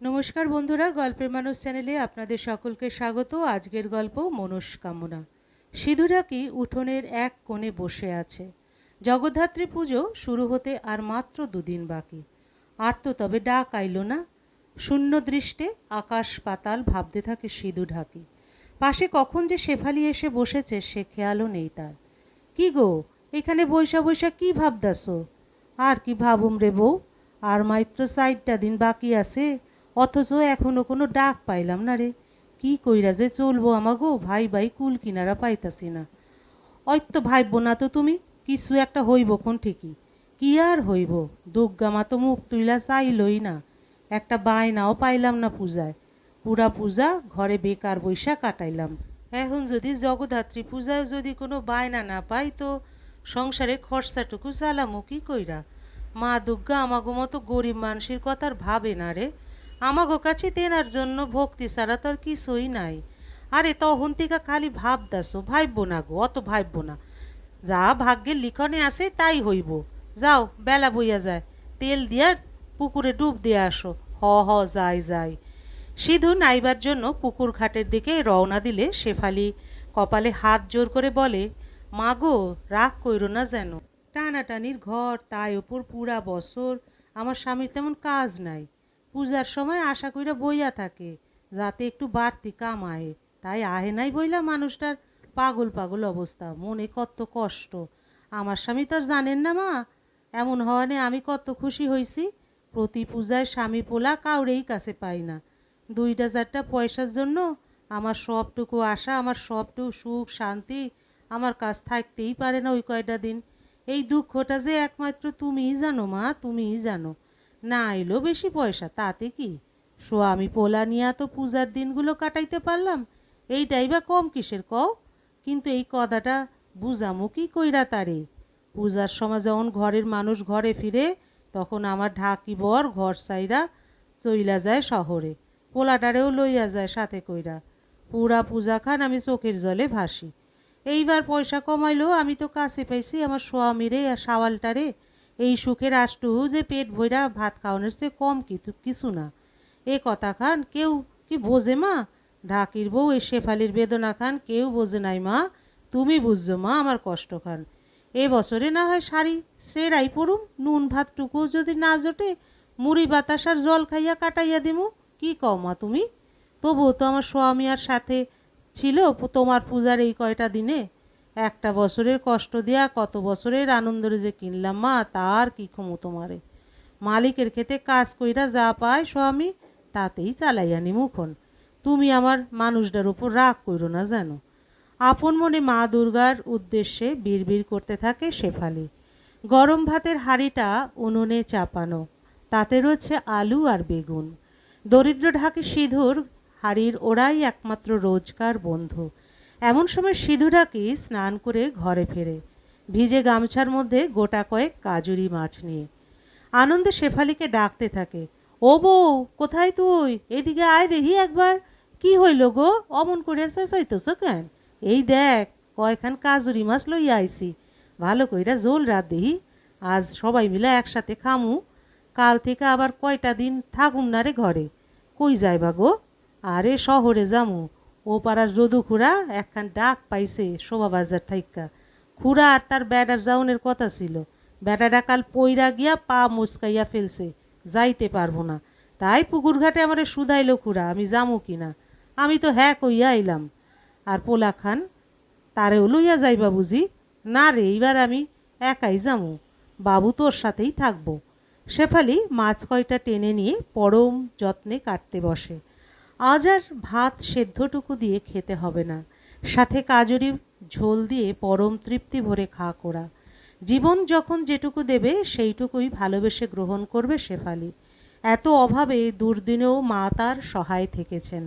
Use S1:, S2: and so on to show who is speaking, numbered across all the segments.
S1: নমস্কার বন্ধুরা, গল্পের মানুষ চ্যানেলে আপনাদের সকলকে স্বাগত। আজকের গল্প মনস্কামনা। সিধুরাকি উঠোনের এক কোণে বসে আছে। জগদ্ধাত্রী পুজো শুরু হতে আর মাত্র দুদিন বাকি। আর তো তবে ডাক আইল না। শূন্য দৃষ্টে আকাশ পাতাল ভাবতে থাকে সিধু ঢাকি। পাশে কখন যে শেফালি এসে বসেছে সে খেয়ালও নেই তার। কি গো, এখানে বৈশা বৈশা কি ভাবদাসো? আর কি ভাবুম রে বউ, আর মাত্র 4টা দিন বাকি আছে, অথচ এখনো কোনো ডাক পাইলাম না রে। কি কইরা যে চলবো আমাগো, ভাই ভাই কুল কিনারা পাইতাছি না। তো ভাইব না তো তুমি, কিছু একটা হইব কোন ঠিকই। কি আর হইব, দুর্গামা তো মুখ তুইলা চাইলই না। একটা বায়নাও পাইলাম না পূজায়। পুরা পূজা ঘরে বেকার বৈশা কাটাইলাম। এখন যদি জগদ্ধাত্রী পূজায় যদি কোনো বায়না না পাই, তো সংসারে খরচাটুকু চালামু কি কইরা? মা দুর্গা আমাগো মতো গরিব মানুষের কথার ভাবে না রে। আমাগো কাছে তেনার জন্য ভক্তি ছাড়া তো আর কিছুই নাই। আরে তখন থেকে খালি ভাবদাসো, ভাইব না গো, অত ভাইব না। যা ভাগ্যের লিখনে আছে তাই হইব। যাও, বেলা বইয়া যায়, তেল দিয়া পুকুরে ডুব দিয়ে আসো। হ যাই যাই। সিধু নাইবার জন্য পুকুর ঘাটের দিকে রওনা দিলে শেফালি কপালে হাত জোর করে বলে, মা গো, রাগ কইরো না যেন। টানাটানির ঘর, তাই ওপর পুরা বছর আমার স্বামীর তেমন কাজ নাই। পূজার সময় আশা কইরা বইয়া থাকে যাতে একটু বাড়তি কামায়, তাই আহে নাই বইলা মানুষটার পাগল পাগল অবস্থা, মনে কত কষ্ট। আমার স্বামী তো আর জানেন না মা, এমন হওয়ানে আমি কত খুশি হইছি। প্রতি পূজায় স্বামী পোলা কাউরেই কাছে পাই না। 2-4টা পয়সার জন্য আমার সবটুকু আশা, আমার সবটুকু সুখ শান্তি আমার কাছ থাকতেই পারে না ওই কয়টা দিন। এই দুঃখটা যে একমাত্র তুমিই জানো মা, তুমিই জানো। না এলো বেশি পয়সা তাতে কি, স্বামী পোলা নিয়া তো পূজার দিনগুলো কাটাইতে পারলাম, এইটাই বা কম কিসের কও? কিন্তু এই কথাটা বুঝামো কি কইরা তারে? পূজার সময় যখন ঘরের মানুষ ঘরে ফিরে, তখন আমার ঢাকি বর ঘর সাইরা চইলা যায় শহরে, পোলাটারেও লইয়া যায় সাথে কইরা। পুরা পূজা খান আমি চোখের জলে ভাসি। এইবার পয়সা কমাইলো, আমি তো কাছে পাইছি আমার স্বামীরে আর সাওয়ালটারে। এই সুখের আষ্টু যে পেট ভইরা ভাত খাওয়ানোর চেয়ে কম কিছু না। এ কথা খান কেউ কি বোঝে মা? ঢাকির বউ এই শেফালির বেদনা খান কেউ বোঝে নাই মা। তুমি বুঝছো মা আমার কষ্ট খান। এ বছরে না হয় শাড়ি সেরাই পড়ুম, নুন ভাতটুকু যদি না জোটে মুড়ি বাতাসার জল খাইয়া কাটাইয়া দিমু। কি কও মা তুমি? তবুও তো আমার স্বামী আর সাথে ছিল তোমার পূজার এই কয়টা দিনে। একটা বছরের কষ্ট দিয়া কত বছরের আনন্দরে যে কিনলাম মা, তার কি ক্ষমো তোমারে? মালিকের খেতে কাজ কইরা যা পায় স্বামী, তাতেই চালাইয়া নিমুখন। তুমি আমার মানুষটার উপর রাগ কইরো না যেন। আপন মনে মা দুর্গার উদ্দেশ্যে বিড়বিড় করতে থাকে শেফালি। গরম ভাতের হাঁড়িটা উনুনে চাপানো, তাতে রয়েছে আলু আর বেগুন। দরিদ্র ঢাকি সিধুর হাড়ির ওরাই একমাত্র রোজকার বন্ধু। এমন সময় সিধু ঢাকি স্নান করে ঘরে ফেরে, ভিজে গামছার মধ্যে গোটা কয়েক কাজুরি মাছ নিয়ে। আনন্দে শেফালিকে ডাকতে থাকে, ও বউ, কোথায় তুই? এদিকে আয় দেখি একবার। কি হইল গো, অমন করে চেঁচাইতেছ কেন? এই দেখ, কয়খান কাজুরি মাছ লইয়া আইছি, ভালো কইরা জোল রাত দেহি। আজ সবাই মিলে একসাথে খামু। কাল থেকে আবার কয়টা দিন থাকুম না রে ঘরে। কই যাইবা গো? আরে শহরে যামু। ও পাড়ার যদু খুড়া একখান ডাক পাইছে শোভাবাজার থাইক্কা। খুড়া আর তার বেড়ার যাওনের কথা ছিল, বেটাটা কাল পইরা গিয়া পা মুচকাইয়া ফেলছে, যাইতে পারবো না। তাই পুকুর ঘাটে আমারে শুধাইল খুড়া আমি যামু কিনা। আমি তো হ্যাঁ কইয়া আইলাম। আর পোলা খান, তারেও লইয়া যাইবা বুঝি? না রে, এইবার আমি একাই যামু, বাবু তোর সাথেই থাকবো। শেফালি মাছ কয়টা টেনে নিয়ে পরম যত্নে কাটতে বসে। আজ আর ভাত সেদ্ধটুকু দিয়ে খেতে হবে না, সাথে কাজুরি ঝোল দিয়ে পরম তৃপ্তি ভরে খা করা। জীবন যখন যেটুকু দেবে সেইটুকুই ভালোবেসে গ্রহণ করবে শেফালি। এত অভাবে দুর্দিনেও মা তার সহায় থেকেছেন।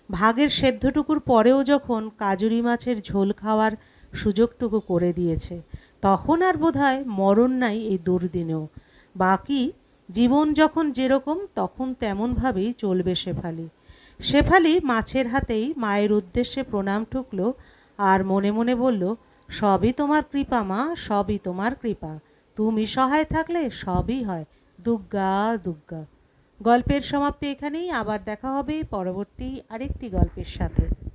S1: ভাগের সেদ্ধটুকুর পরেও যখন কাজুরি মাছের ঝোল খাওয়ার সুযোগটুকু করে দিয়েছে, তখন আর বোধহয় মরণ নাই এই দুর্দিনেও। বাকি জীবন যখন যেরকম তখন তেমনভাবেই চলবে শেফালি। শেফালি মাছের হাতেই মায়ের উদ্দেশ্যে প্রণাম ঠুকল আর মনে মনে বলল, সবই তোমার কৃপা মা, সবই তোমার কৃপা। তুমি সহায় থাকলে সবই হয়। দুর্গা দুর্গা। গল্পের সমাপ্তি এখানেই, আবার দেখা হবে পরবর্তী আরেকটি গল্পের সাথে।